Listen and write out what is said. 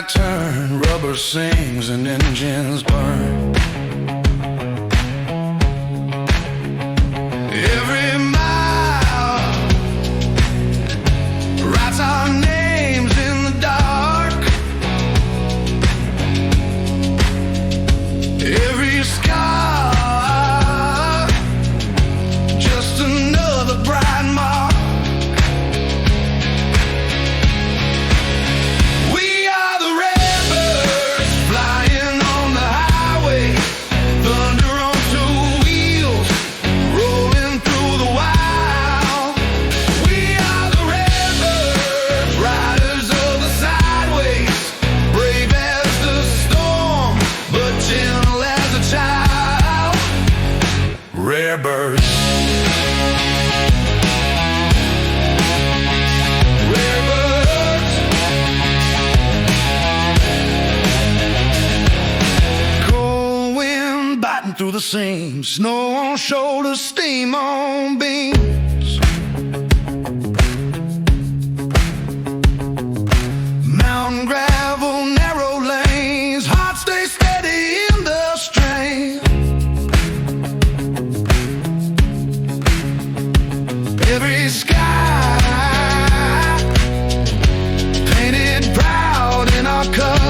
light turn, rubber sings and engines burn. Every mile writes our names in the dark. Every scar, just another bright mark. Rare birds, rare birds, cold wind biting through the seams, snow on shoulders, steam on beams. Mountain gravel, narrow lanes, heart stay steady in the strain. Every sky painted proud in our colors.